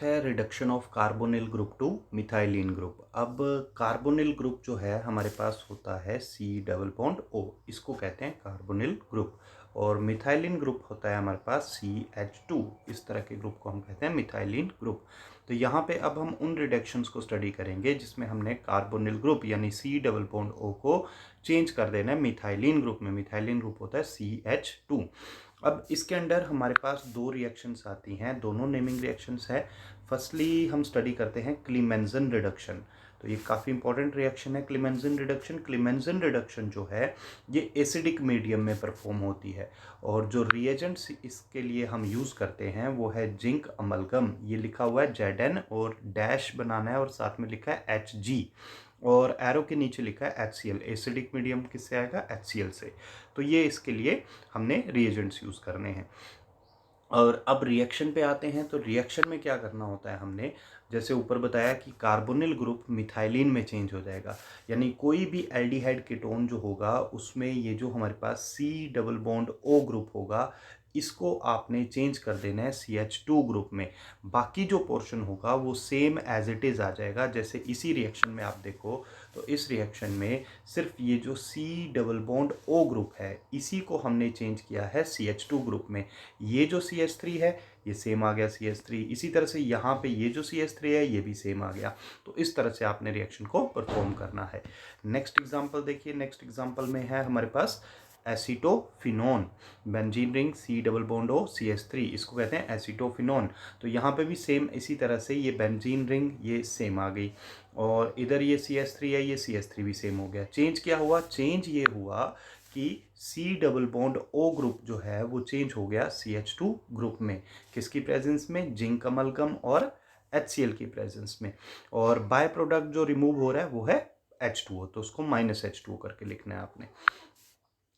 है reduction of carbonyl group to methylene group. अब carbonyl group जो है हमारे पास होता है सी डबल बॉन्ड ओ, इसको कहते हैं कार्बोनिल ग्रुप। और मिथाइलिन ग्रुप होता है हमारे पास CH2, इस तरह के ग्रुप को हम कहते हैं मिथाइलिन ग्रुप। तो यहाँ पे अब हम उन रिडक्शंस को स्टडी करेंगे जिसमें हमने कार्बोनिल ग्रुप यानी सी डबल बॉन्ड ओ को चेंज कर देना है मिथाइलिन ग्रुप में। मिथाइलिन ग्रुप होता है CH2। अब इसके अंदर हमारे पास दो रिएक्शंस आती हैं, दोनों नेमिंग रिएक्शंस है। फर्स्टली हम स्टडी करते हैं क्लीमेंजन रिडक्शन। तो ये काफ़ी इंपॉर्टेंट रिएक्शन है क्लीमेंजन रिडक्शन। क्लीमेंजन रिडक्शन जो है ये एसिडिक मीडियम में परफॉर्म होती है और जो रिएजेंट्स इसके लिए हम यूज़ करते हैं वो है जिंक अमलगम। ये लिखा हुआ है Zn और डैश बनाना है और साथ में लिखा है Hg और एरो के नीचे लिखा है HCl। एसिडिक मीडियम किससे आएगा? HCl से। तो ये इसके लिए हमने रिएजेंट्स यूज़ करने हैं। और अब रिएक्शन पे आते हैं। तो रिएक्शन में क्या करना होता है हमने, जैसे ऊपर बताया कि कार्बोनिल ग्रुप मिथाइलिन में चेंज हो जाएगा, यानी कोई भी एल्डिहाइड कीटोन जो होगा उसमें ये जो हमारे पास C double bond O group होगा इसको आपने चेंज कर देना है CH2 ग्रुप में। बाकी जो पोर्शन होगा वो सेम एज इट इज़ आ जाएगा। जैसे इसी रिएक्शन में आप देखो तो इस रिएक्शन में सिर्फ ये जो C double bond O group है इसी को हमने चेंज किया है CH2 ग्रुप में। ये जो CH3 है ये सेम आ गया CH3। इसी तरह से यहाँ पे ये जो CH3 है ये भी सेम आ गया। तो इस तरह से आपने रिएक्शन को परफॉर्म करना है। नेक्स्ट एग्जांपल देखिए। नेक्स्ट एग्जांपल में है हमारे पास acetophenone, benzene ring C double bond O CH3, इसको कहते हैं एसीटोफिनोन। तो यहाँ पे भी सेम इसी तरह से ये बेंजीन रिंग ये सेम आ गई और इधर ये CH3 है ये CH3 भी सेम हो गया। चेंज क्या हुआ? चेंज ये हुआ कि C double bond O group जो है वो चेंज हो गया CH2 ग्रुप में। किसकी प्रेजेंस में? जिंक अमलगम और HCl की प्रेजेंस में। और बाय प्रोडक्ट जो रिमूव हो रहा है वो है H2O, तो उसको -H2O करके लिखना है आपने।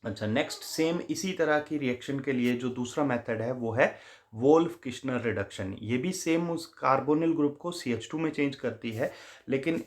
अच्छा, नेक्स्ट सेम इसी तरह की रिएक्शन के लिए जो दूसरा मेथड है वो है वोल्फ किश्नर रिडक्शन। ये भी सेम उस कार्बोनिल ग्रुप को CH2 में चेंज करती है, लेकिन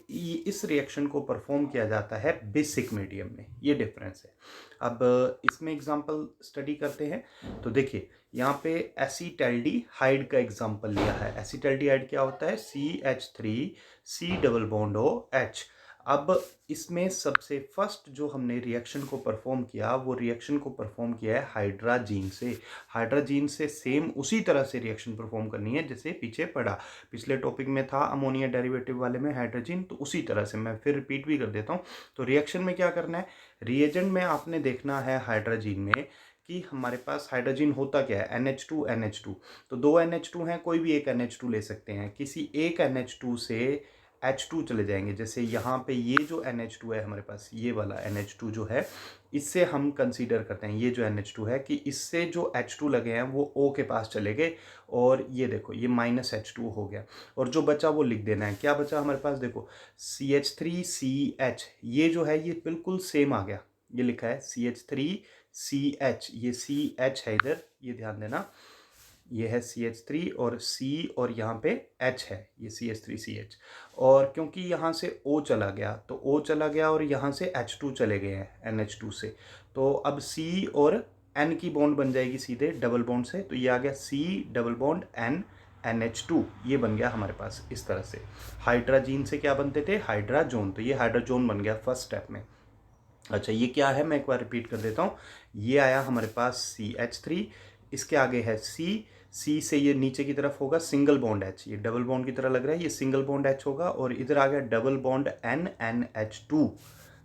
इस रिएक्शन को परफॉर्म किया जाता है बेसिक मीडियम में। ये डिफरेंस है। अब इसमें एग्जांपल स्टडी करते हैं। तो देखिए यहाँ पे एसीटल्डिहाइड का एग्जांपल लिया है। एसीटल्डिहाइड क्या होता है? CH3 C double bond O H। अब इसमें सबसे फर्स्ट जो हमने रिएक्शन को परफॉर्म किया वो रिएक्शन को परफॉर्म किया है हाइड्राजीन से। हाइड्राजीन से सेम उसी तरह से रिएक्शन परफॉर्म करनी है जैसे पीछे पढ़ा। पिछले टॉपिक में था अमोनिया डेरिवेटिव वाले में हाइड्रोजन, तो उसी तरह से मैं फिर रिपीट भी कर देता हूँ। तो रिएक्शन में क्या करना है? रिएजेंट में आपने देखना है हाइड्राजीन में कि हमारे पास हाइड्रोजन होता क्या है? NH2 NH2। तो दो NH2 हैं, कोई भी एक NH2 ले सकते हैं। किसी एक NH2 से H2 चले जाएंगे। जैसे यहाँ पे ये जो NH2 है हमारे पास, ये वाला NH2 जो है इससे हम कंसीडर करते हैं ये जो NH2 है कि इससे जो H2 लगे हैं वो O के पास चले गए और ये देखो ये -H2 हो गया और जो बचा वो लिख देना है। क्या बचा हमारे पास? देखो CH3CH, ये जो है ये बिल्कुल सेम आ गया। ये लिखा है CH3CH, ये CH है इधर, ये ध्यान देना। ये है CH3 और C और यहाँ पे H है, ये CH3CH। और क्योंकि यहाँ से O चला गया तो O चला गया और यहाँ से H2 चले गए हैं NH2 से, तो अब C और N की बॉन्ड बन जाएगी सीधे डबल बॉन्ड से। तो ये आ गया C double bond N NH2, ये बन गया हमारे पास इस तरह से। हाइड्राजीन से क्या बनते थे? हाइड्राजोन। तो ये हाइड्राजोन बन गया फर्स्ट स्टेप में। अच्छा, ये क्या है? मैं एक बार रिपीट कर देता हूँ। ये आया हमारे पास CH3, इसके आगे है C से ये नीचे की तरफ होगा सिंगल बॉन्ड H, ये डबल बॉन्ड की तरह लग रहा है, ये सिंगल बॉन्ड H होगा और इधर आ गया डबल बॉन्ड NH2।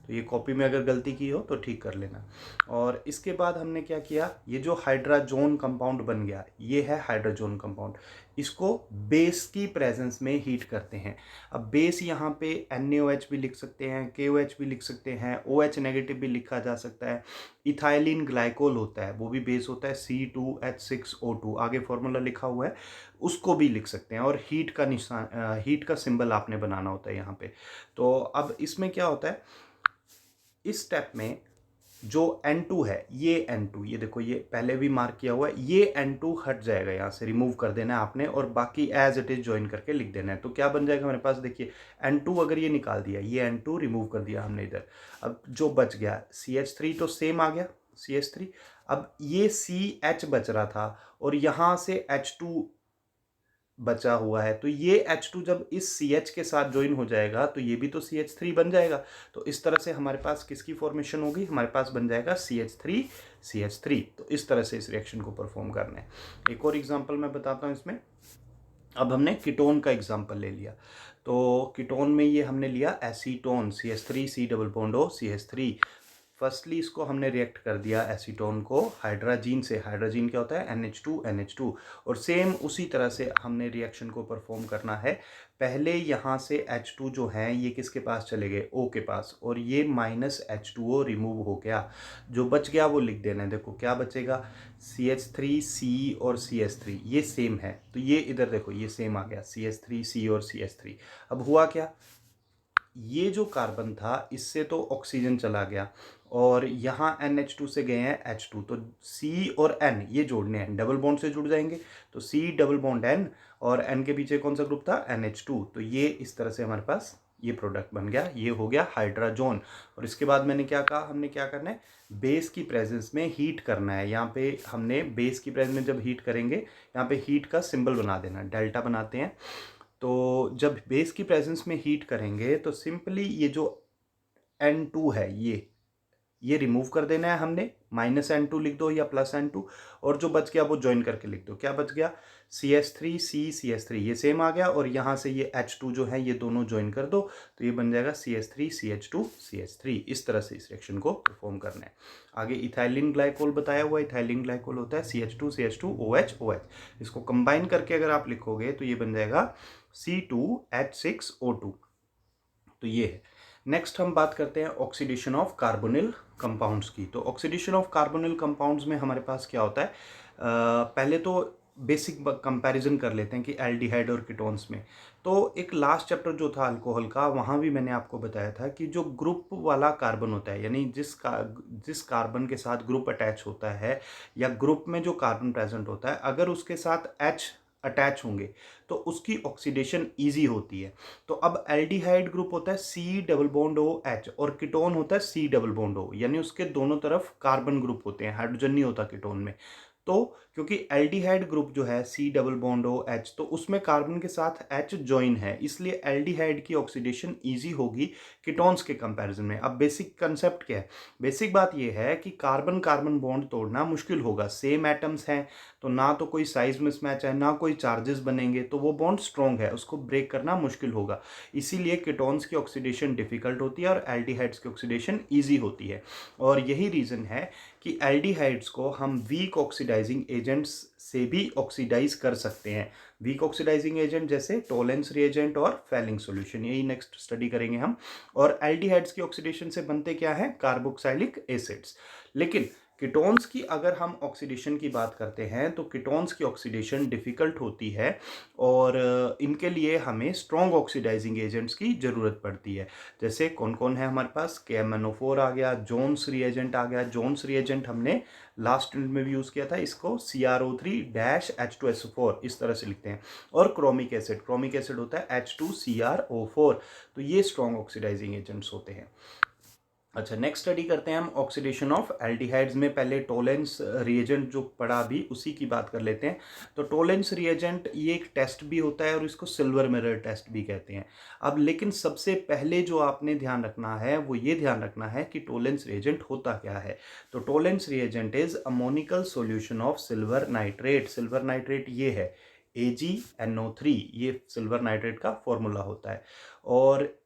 तो ये कॉपी में अगर गलती की हो तो ठीक कर लेना। और इसके बाद हमने क्या किया? ये जो हाइड्राजोन कंपाउंड बन गया ये है हाइड्राजोन कंपाउंड, इसको बेस की प्रेजेंस में हीट करते हैं। अब बेस यहाँ पे NaOH भी लिख सकते हैं, KOH भी लिख सकते हैं, OH नेगेटिव भी लिखा जा सकता है। इथाइलिन ग्लाइकोल होता है वो भी बेस होता है C2H6O2, आगे फॉर्मूला लिखा हुआ है, उसको भी लिख सकते हैं। और हीट का निशान, हीट का सिंबल आपने बनाना होता है यहाँ पे। तो अब इसमें क्या होता है? इस स्टेप में जो N2 है ये N2, ये देखो ये पहले भी मार्क किया हुआ है, ये N2 हट जाएगा, यहाँ से रिमूव कर देना है आपने और बाकी एज इट इज ज्वाइन करके लिख देना है। तो क्या बन जाएगा हमारे पास? देखिए N2 अगर ये निकाल दिया, ये N2 रिमूव कर दिया हमने इधर, अब जो बच गया CH3 तो सेम आ गया CH3। अब ये CH बच रहा था और यहाँ से H2 बचा हुआ है, तो ये H2 जब इस CH के साथ ज्वाइन हो जाएगा तो ये भी तो CH3 बन जाएगा। तो इस तरह से हमारे पास किसकी फॉर्मेशन होगी, हमारे पास बन जाएगा CH3 CH3। तो इस तरह से इस रिएक्शन को परफॉर्म करना है। एक और एग्जांपल मैं बताता हूँ इसमें। अब हमने कीटोन का एग्जांपल ले लिया, तो कीटोन में ये हमने लिया acetone CH3 C double bond O CH3। Firstly इसको हमने रिएक्ट कर दिया एसीटोन को हाइड्राजीन से। हाइड्राजीन क्या होता है, NH2 और सेम उसी तरह से हमने रिएक्शन को परफॉर्म करना है। पहले यहाँ से H2 जो है ये किसके पास चले गए, O के पास, और ये -H2O रिमूव हो गया। जो बच गया वो लिख देना है। देखो क्या बचेगा, CH3C और CH3 ये सेम है, तो ये इधर देखो ये सेम आ गया CH3C और CH3। अब हुआ क्या, ये जो कार्बन था इससे तो ऑक्सीजन चला गया और यहाँ NH2 से गए हैं H2, तो C और N ये जोड़ने हैं, डबल बॉन्ड से जुड़ जाएंगे। तो C डबल बॉन्ड N और N के पीछे कौन सा ग्रुप था, NH2। तो ये इस तरह से हमारे पास ये प्रोडक्ट बन गया, ये हो गया हाइड्राजोन। और इसके बाद मैंने क्या कहा, हमने क्या करना है, बेस की प्रेजेंस में हीट करना है। यहाँ पे हमने बेस की प्रेजेंस में जब हीट करेंगे, यहाँ पे हीट का सिंबल बना देना, डेल्टा बनाते हैं। तो जब बेस की प्रेजेंस में हीट करेंगे तो सिंपली ये जो N2 है ये रिमूव कर देना है हमने, -N2 लिख दो या +N2, और जो बच गया वो ज्वाइन करके लिख दो। क्या बच गया, CH3C CH3 ये सेम आ गया, और यहाँ से ये H2 जो है ये दोनों ज्वाइन कर दो, तो ये बन जाएगा CH3 CH2 CH3। इस तरह से इस रिएक्शन को परफॉर्म करना है। आगे इथाइलिन ग्लाइकोल बताया हुआ है। इथाइलिन ग्लाइकोल होता है CH2 CH2 OH OH। इसको कंबाइन करके अगर आप लिखोगे तो ये बन जाएगा C2H6O2। तो ये है। नेक्स्ट हम बात करते हैं ऑक्सीडेशन ऑफ कार्बोनिल कंपाउंड्स की। तो ऑक्सीडेशन ऑफ कार्बोनिल कंपाउंड्स में हमारे पास क्या होता है, पहले तो बेसिक कंपैरिजन कर लेते हैं कि एल्डिहाइड और कीटोन्स में। तो एक लास्ट चैप्टर जो था अल्कोहल का, वहाँ भी मैंने आपको बताया था कि जो ग्रुप वाला कार्बन होता है, यानी जिस कार्बन के साथ ग्रुप अटैच होता है या ग्रुप में जो कार्बन प्रेजेंट होता है, अगर उसके साथ H अटैच होंगे तो उसकी ऑक्सीडेशन इजी होती है। तो अब एल्डिहाइड ग्रुप होता है C डबल बॉन्ड OH और कीटोन होता है C डबल बॉन्ड O, यानी उसके दोनों तरफ कार्बन ग्रुप होते हैं, हाइड्रोजन नहीं होता कीटोन में। तो क्योंकि एल्डिहाइड ग्रुप जो है C डबल बॉन्ड OH, तो उसमें कार्बन के साथ H ज्वाइन है, इसलिए एल्डिहाइड की ऑक्सीडेशन इजी होगी कीटोन्स के कंपैरिजन में। अब बेसिक कंसेप्ट क्या है, बेसिक बात यह है कि कार्बन कार्बन बॉन्ड तोड़ना मुश्किल होगा, सेम एटम्स हैं, तो ना तो कोई साइज मिसमैच है ना कोई चार्जेस बनेंगे, तो वो बॉन्ड स्ट्रॉन्ग है, उसको ब्रेक करना मुश्किल होगा। इसीलिए कीटोन्स की ऑक्सीडेशन डिफिकल्ट होती है और एल्डिहाइड्स की ऑक्सीडेशन ईजी होती है। और यही रीज़न है कि एल्डिहाइड्स को हम वीक ऑक्सीडाइजिंग एजेंट्स से भी ऑक्सीडाइज कर सकते हैं। वीक ऑक्सीडाइजिंग एजेंट जैसे टोलेंस रिएजेंट और फेलिंग सॉल्यूशन, यही नेक्स्ट स्टडी करेंगे हम। और एल्डिहाइड्स की ऑक्सीडेशन से बनते क्या है, कार्बोक्सिलिक एसिड्स। लेकिन कीटोन्स की अगर हम ऑक्सीडेशन की बात करते हैं तो कीटोन्स की ऑक्सीडेशन डिफ़िकल्ट होती है और इनके लिए हमें स्ट्रॉन्ग ऑक्सीडाइजिंग एजेंट्स की ज़रूरत पड़ती है। जैसे कौन कौन है हमारे पास, KMnO4 आ गया, जोन्स रिएजेंट आ गया। जोन्स रिएजेंट हमने लास्ट यूनिट में भी यूज़ किया था, इसको CrO3-H2SO4 इस तरह से लिखते हैं। और क्रोमिक एसिड होता है H2CrO4। तो ये स्ट्रॉन्ग ऑक्सीडाइजिंग एजेंट्स होते हैं। अच्छा, नेक्स्ट स्टडी करते हैं हम ऑक्सीडेशन ऑफ एल्डिहाइड्स में। पहले टोलेंस रिएजेंट जो पढ़ा अभी उसी की बात कर लेते हैं। तो टोलेंस रिएजेंट ये एक टेस्ट भी होता है और इसको सिल्वर मिरर टेस्ट भी कहते हैं। अब लेकिन सबसे पहले जो आपने ध्यान रखना है वो ये ध्यान रखना है कि टोलेंस रिएजेंट होता क्या है। तो Tollens reagent is ammoniacal solution of silver nitrate. Silver nitrate ये है AgNO3, ये सिल्वर नाइट्रेट का फॉर्मूला होता है। और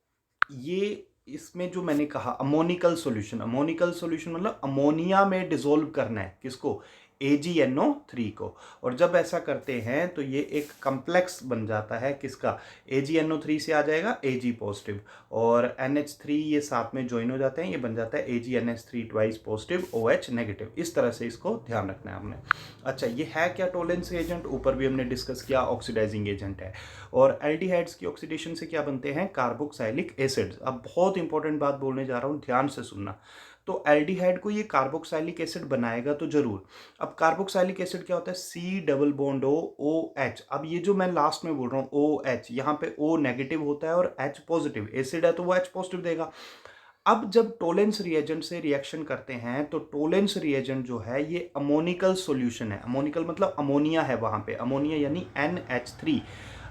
ये इसमें जो मैंने कहा अमोनिकल सॉल्यूशन मतलब अमोनिया में डिसॉल्व करना है, किसको, AgNO3 को। और जब ऐसा करते हैं तो ये एक कम्प्लेक्स बन जाता है, किसका, AgNO3 से आ जाएगा Ag पॉजिटिव और NH3 ये साथ में ज्वाइन हो जाते हैं, ये बन जाता है AgNH3 twice positive OH negative. इस तरह से इसको ध्यान रखना है हमने। अच्छा, ये है क्या टोलेंस एजेंट, ऊपर भी हमने डिस्कस किया, ऑक्सीडाइजिंग एजेंट है। और एल्डिहाइड्स की ऑक्सीडेशन से क्या बनते हैं, कार्बोक्सिलिक एसिड्स। अब बहुत इंपॉर्टेंट बात बोलने जा रहा हूँ, ध्यान से सुनना। तो एल्डिहाइड को ये कार्बोक्सिलिक एसिड बनाएगा तो जरूर। अब कार्बोक्सिलिक एसिड क्या होता है, C डबल बॉन्ड OH। अब ये जो मैं लास्ट में बोल रहा हूँ OH, यहाँ पे O नेगेटिव होता है और H पॉजिटिव, एसिड है तो वो H पॉजिटिव देगा। अब जब टोलेंस रिएजेंट से रिएक्शन करते हैं तो टोलेंस रिएजेंट जो है ये अमोनिकल सॉल्यूशन है। अमोनिकल मतलब अमोनिया है वहाँ पे, अमोनिया यानी NH3।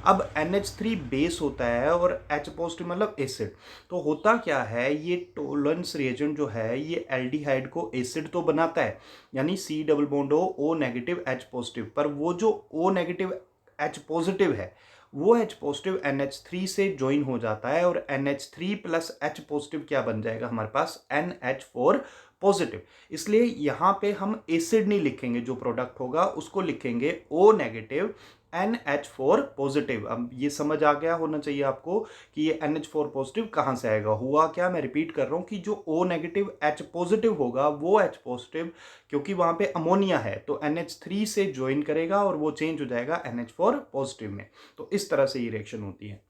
अब NH3 बेस होता है और H पॉजिटिव मतलब एसिड। तो होता क्या है, ये टोलेंस रिएजेंट जो है ये एल्डिहाइड को एसिड तो बनाता है, यानी C double bond O negative H positive, पर वो जो O नेगेटिव H पॉजिटिव है वो H पॉजिटिव NH3 से ज्वाइन हो जाता है और NH3 प्लस H पॉजिटिव क्या बन जाएगा हमारे पास, NH4 पॉजिटिव। इसलिए यहाँ पे हम एसिड नहीं लिखेंगे, जो प्रोडक्ट होगा उसको लिखेंगे O नेगेटिव NH4 पॉजिटिव। अब ये समझ आ गया होना चाहिए आपको कि ये NH4 पॉजिटिव कहाँ से आएगा। हुआ क्या, मैं रिपीट कर रहा हूँ कि जो O नेगेटिव H पॉजिटिव होगा वो H पॉजिटिव, क्योंकि वहाँ पे अमोनिया है तो NH3 से ज्वाइन करेगा और वो चेंज हो जाएगा NH4 पॉजिटिव में। तो इस तरह से ये रिएक्शन होती है।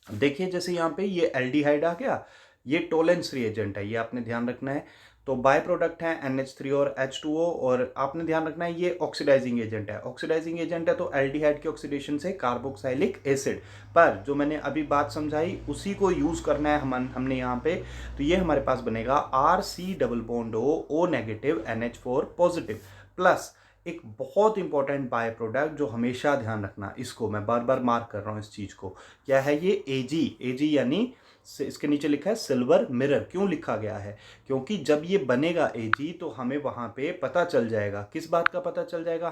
देखिए जैसे यहाँ पे ये एल्डिहाइड आ गया, ये टोलेंस रिएजेंट है, ये आपने ध्यान रखना है। तो बाय प्रोडक्ट है NH3 और H2O, और आपने ध्यान रखना है ये ऑक्सीडाइजिंग एजेंट है। ऑक्सीडाइजिंग एजेंट है तो एल्डिहाइड के ऑक्सीडेशन से कार्बोक्साइलिक एसिड, पर जो मैंने अभी बात समझाई उसी को यूज करना है हमने यहाँ पे। तो ये हमारे पास बनेगा RC double bond O negative NH4 positive plus एक बहुत इंपॉर्टेंट बाय प्रोडक्ट जो हमेशा ध्यान रखना, इसको मैं बार बार मार्क कर रहा हूँ इस चीज को, क्या है ये Ag यानी इसके नीचे लिखा है सिल्वर मिरर। क्यों लिखा गया है, क्योंकि जब ये बनेगा Ag तो हमें वहां पे पता चल जाएगा, किस बात का पता चल जाएगा,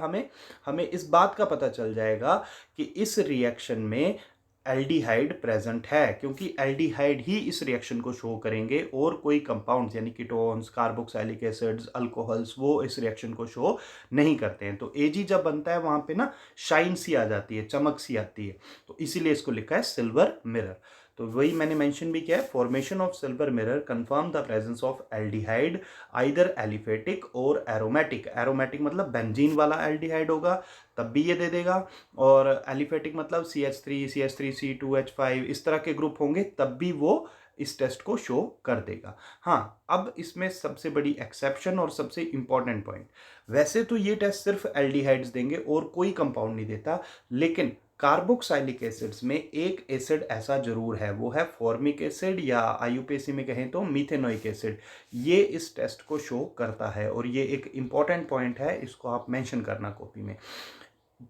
हमें इस बात का पता चल जाएगा कि इस रिएक्शन में एल्डिहाइड प्रेजेंट है, क्योंकि एल्डिहाइड ही इस रिएक्शन को शो करेंगे और कोई कंपाउंड्स यानी कीटोन्स, कार्बोक्सिलिक एसिड्स, अल्कोहल्स वो इस रिएक्शन को शो नहीं करते हैं। तो Ag जब बनता है वहां पे ना शाइन सी आ जाती है, चमक सी आती है, तो इसीलिए इसको लिखा है सिल्वर मिरर। तो वही मैंने मेंशन भी किया है, formation of silver mirror confirm the presence of aldehyde either aliphatic और एरोमेटिक। एरोमेटिक मतलब बेंजीन वाला एल्डिहाइड होगा तब भी ये दे देगा, और एलिफेटिक मतलब CH3 CH3 C2H5 इस तरह के ग्रुप होंगे तब भी वो इस टेस्ट को शो कर देगा। हाँ, अब इसमें सबसे बड़ी एक्सेप्शन और सबसे इंपॉर्टेंट पॉइंट, वैसे तो ये टेस्ट सिर्फ एल्डिहाइड्स देंगे और कोई कंपाउंड नहीं देता, लेकिन कार्बोक्साइलिक एसिड्स में एक एसिड ऐसा जरूर है, वो है फॉर्मिक एसिड या IUPAC में कहें तो मीथेनोइक एसिड। ये इस टेस्ट को शो करता है और ये एक इंपॉर्टेंट पॉइंट है, इसको आप मेंशन करना कॉपी में।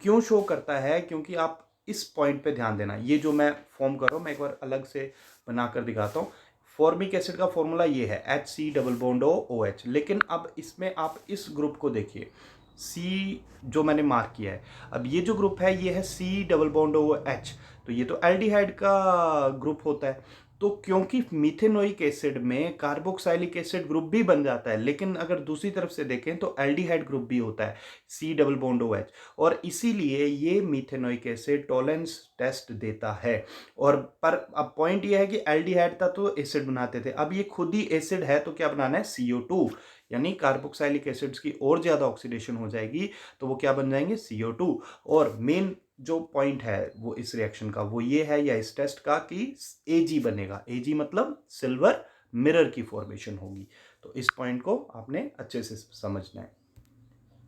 क्यों शो करता है, क्योंकि आप इस पॉइंट पे ध्यान देना, ये जो मैं फॉर्म कर रहा हूं मैं एक बार अलग से बनाकर दिखाता हूं। फॉर्मिक एसिड का फॉर्मूला ये है HC डबल बॉन्ड OH, लेकिन अब इसमें आप इस ग्रुप को देखिए, C जो मैंने मार्क किया है, अब ये जो ग्रुप है ये है C डबल बॉन्ड OH, तो ये तो एल्डिहाइड का ग्रुप होता है। तो क्योंकि मीथेनोइक एसिड में कार्बोक्साइलिक एसिड ग्रुप भी बन जाता है, लेकिन अगर दूसरी तरफ से देखें तो एल्डिहाइड ग्रुप भी होता है C डबल बॉन्ड OH, और इसीलिए ये मीथेनोइक एसिड टॉलेंस टेस्ट देता है। और पर अब पॉइंट ये है कि एल्डिहाइड था तो एसिड बनाते थे, अब ये खुद ही एसिड है तो क्या बनाना है CO2, यानी कार्बोक्साइलिक एसिड्स की और ज्यादा ऑक्सीडेशन हो जाएगी तो वो क्या बन जाएंगे CO2। और मेन जो पॉइंट है वो इस रिएक्शन का वो ये है, या इस टेस्ट का, कि Ag बनेगा। Ag मतलब सिल्वर मिरर की फॉर्मेशन होगी। तो इस पॉइंट को आपने अच्छे से समझना है।